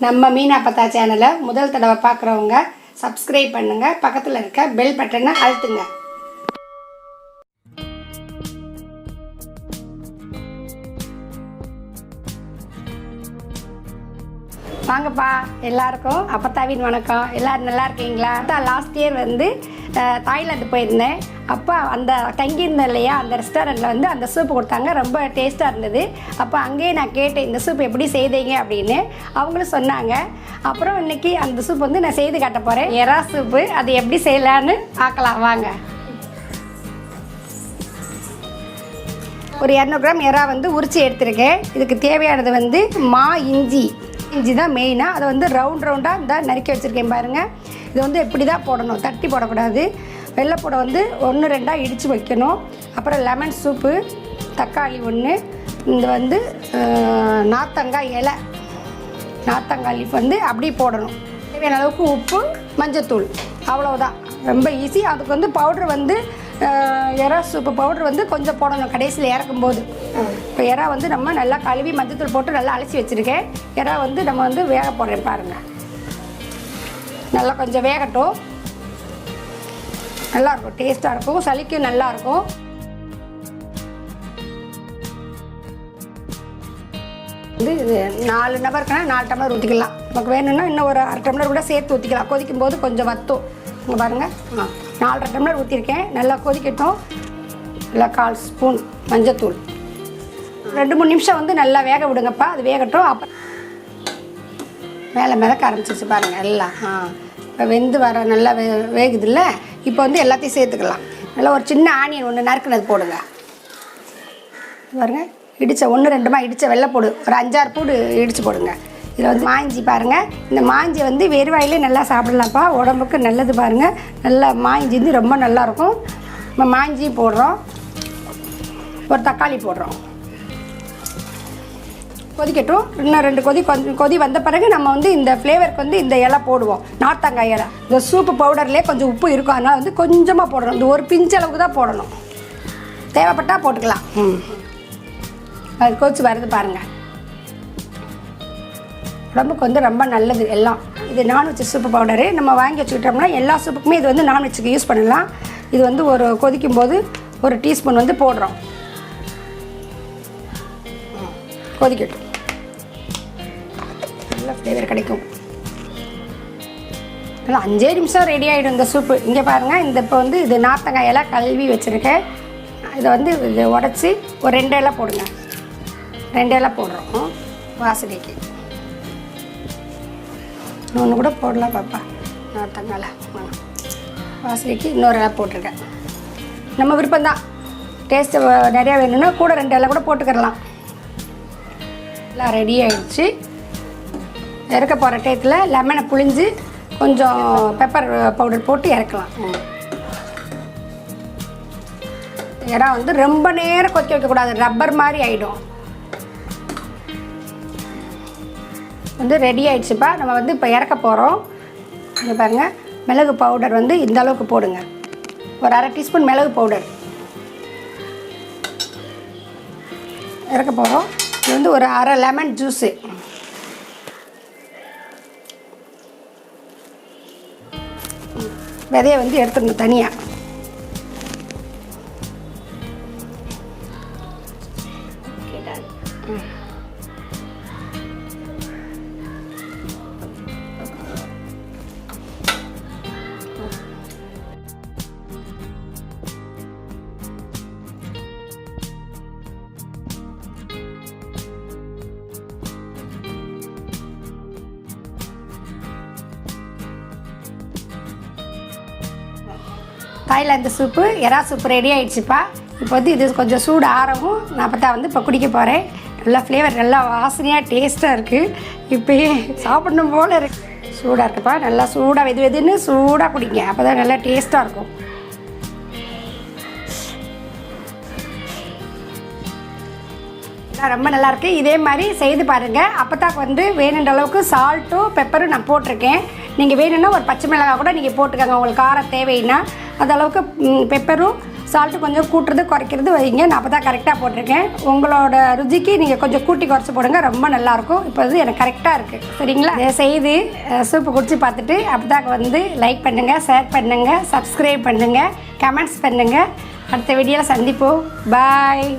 நம்ம மீனா அப்பத்தா சேனலை முதல் தடவை பார்க்குறவங்க சப்ஸ்கிரைப் பண்ணுங்கள், பக்கத்தில் இருக்க பெல் பட்டனை அழுத்துங்க. வாங்கப்பா, எல்லாருக்கும் அப்பத்தாவின் வணக்கம். எல்லோரும் நல்லா இருக்கீங்களா? அதான் லாஸ்ட் இயர் வந்து தாய்லாந்து போயிருந்தேன். அப்போ அந்த தங்கியிருந்தேன் இல்லையா, அந்த ரெஸ்டாரண்ட்டில் அந்த சூப்பு கொடுத்தாங்க. ரொம்ப டேஸ்ட்டாக இருந்தது. அப்போ அங்கேயே நான் கேட்டேன், இந்த சூப் எப்படி செய்தீங்க அப்படின்னு. அவங்களும் சொன்னாங்க. அப்புறம் இன்றைக்கி அந்த சூப் நான் செய்து காட்ட போகிறேன். எறா சூப்பு அது எப்படி செய்யலான்னு பார்க்கலாம் வாங்க. ஒரு 200 கிராம் எறா உரிச்சி எடுத்துருக்கேன். இதுக்கு தேவையானது இஞ்சி தான் மெயினாக. அதை ரவுண்டாக இந்த நறுக்கி வச்சுருக்கேன் பாருங்கள். இது எப்படி தான் போடணும், தட்டி போடக்கூடாது. வெள்ளைப்பூடை 1-2 இடித்து வைக்கணும். அப்புறம் லெமன் சூப்பு, தக்காளி 1, இந்த நார்த்தங்காய் இலை, நார்த்தங்காய் லீஃப் அப்படியே போடணும். தேவையான அளவுக்கு உப்பு, மஞ்சத்தூள், அவ்வளோதான். ரொம்ப ஈஸி. அதுக்கு பவுட்ரு எறா சூப்பு பவுட்ரு கொஞ்சம் போடணும் கடைசியில் இறக்கும்போது. இப்போ எறா நம்ம நல்லா கழுவி மஞ்சத்தூள் போட்டு நல்லா அலசி வச்சுருக்கேன். எறா நம்ம வேக போடுறேன் பாருங்கள். நல்லா கொஞ்சம் வேகட்டும். நல்லாயிருக்கும், டேஸ்ட்டாக இருக்கும், சளிக்கும் நல்லாயிருக்கும். இது 4 நபருக்குன்னா 4 டம்ளர் ஊற்றிக்கலாம். நமக்கு வேணும்னா இன்னும் ஒரு 1/2 டம்ளர் கூட சேர்த்து ஊற்றிக்கலாம். கொதிக்கும் போது கொஞ்சம் வற்றும். இங்கே பாருங்கள், 4 டம்ளர் ஊற்றிருக்கேன். நல்லா கொதிக்கட்டும். நல்லா 1/4 ஸ்பூன் மஞ்சத்தூள். 2-3 நிமிஷம் நல்லா வேக விடுங்கப்பா. அது வேகட்டும். அப்போ மேலே மிதக்க ஆரம்பிச்சிச்சு பாருங்கள் எல்லாம். இப்போ வெந்து வர நல்லா வேகுதில்ல. இப்போ எல்லாத்தையும் சேர்த்துக்கலாம். நல்லா ஒரு சின்ன ஆனியன் 1 நறுக்குனது போடுங்க. பாருங்கள், இடித்த 1-2 இடித்த வெள்ளைப்பூடு ஒரு 5-6 பூடு இடித்து போடுங்க. இதில் மாஞ்சி பாருங்கள். இந்த மாஞ்சி வெறுவாயிலே நல்லா சாப்பிடலாம்ப்பா, உடம்புக்கு நல்லது. பாருங்கள், நல்லா மாஞ்சி ரொம்ப நல்லாயிருக்கும். நம்ம மாஞ்சி போடுறோம். ஒரு தக்காளி போடுறோம். கொதிக்கட்டும். இன்னும் 2 கொஞ்சம் கொதி வந்த பிறகு நம்ம இந்த ஃப்ளேவருக்கு இந்த இலை போடுவோம். நார்த்தங்காய் இலை. இந்த சூப்பு பவுடர்லேயே கொஞ்சம் உப்பு இருக்கும். அதனால் கொஞ்சமாக போடணும். இந்த ஒரு பிஞ்சு அளவுக்கு தான் போடணும். தேவைப்பட்டால் போட்டுக்கலாம். அது கொதிச்சு வருது பாருங்கள். உடம்புக்கு ரொம்ப நல்லது எல்லாம். இது நான்வெஜ் சூப்பு பவுடரு. நம்ம வாங்கி வச்சுக்கிட்டோம்னா எல்லா சூப்புக்குமே இது நான்வெஜ்ஜுக்கு யூஸ் பண்ணலாம். இது ஒரு கொதிக்கும் போது 1 டீஸ்பூன் போடுறோம். கொதிக்கட்டும். நல்ல ஃப்ளேவர் கிடைக்கும். நல்லா 5 நிமிஷம் ரெடி ஆகிடும் இந்த சூப்பு. இங்கே பாருங்கள், இப்போ இது நார்த்தங்காய் இலை கழுவி வச்சுருக்கேன். இதை இதை உடச்சி ஒரு 2 இலை போடுங்க. 2 இலை போடுறோம் வாசனைக்கு. இன்னொன்று கூட போடலாம் பாப்பா. நார்த்தங்காய் வாசனைக்கு இன்னொரு இலை போட்டிருக்கேன். நம்ம விருப்பம்தான். டேஸ்ட்டு நிறையா வேணும்னா கூட 2 இலை கூட போட்டுக்கிறலாம். எல்லாம் ரெடி ஆகிடுச்சு. இறக்க போகிற டயத்தில் லெமனை புழிஞ்சு கொஞ்சம் பெப்பர் பவுடர் போட்டு இறக்கலாம். ஏன்னா ரொம்ப நேரம் கொதிக்க வைக்கக்கூடாது, ரப்பர் மாதிரி ஆகிடும். ரெடி ஆகிடுச்சுப்பா. நம்ம இப்போ இறக்க போகிறோம். இங்கே பாருங்கள், மிளகு பவுடர் இந்த அளவுக்கு போடுங்க. ஒரு 1/2 டீஸ்பூன் மிளகு பவுடர் இறக்க போகிறோம். இது ஒரு 1/2 லெமன் ஜூஸு. விதையை எடுத்துடணும் தனியாக. தாய்லாந்து சூப்பு எறா சூப்பு ரெடி ஆகிடுச்சுப்பா. இப்போ இது கொஞ்சம் சூடு ஆறவும் நான் அப்போ இப்போ குடிக்க போகிறேன். நல்லா ஃப்ளேவர், நல்லா வாசனையாக டேஸ்ட்டாக இருக்குது. இப்போயே சாப்பிடணும் போல் இருக்குது. சூடாக இருக்குப்பா. நல்லா சூடாக வெதுன்னு சூடாக குடிங்க. அப்போ தான் நல்லா டேஸ்ட்டாக இருக்கும். ரொம்ப நல்லாயிருக்கு. இதே மாதிரி செய்து பாருங்கள். அப்போத்தாக்கு வேணுன்ற அளவுக்கு சால்ட்டும் பெப்பரும் நான் போட்டிருக்கேன். நீங்கள் வேணும்னா ஒரு பச்சை மிளகாய் கூட நீங்கள் போட்டுக்கோங்க, உங்களுக்கு காரம் தேவைன்னா. அந்த அளவுக்கு பெப்பரும் சால்ட்டு கொஞ்சம் கூட்டுறது குறைக்கிறது வைங்க. நான் அப்போ தான் கரெக்டாக போட்டிருக்கேன். உங்களோட ருச்சிக்கு நீங்கள் கொஞ்சம் கூட்டி குறைச்சி போடுங்க, ரொம்ப நல்லாயிருக்கும். இப்போ வந்து எனக்கு கரெக்டாக இருக்குது. சரிங்களா? இதை செய்து சூப்பு குடிச்சு பார்த்துட்டு அப்போ தான் வந்து லைக் பண்ணுங்கள், ஷேர் பண்ணுங்கள், சப்ஸ்கிரைப் பண்ணுங்கள், கமெண்ட்ஸ் பண்ணுங்கள். அடுத்த வீடியோவில் சந்திப்போம். பாய்.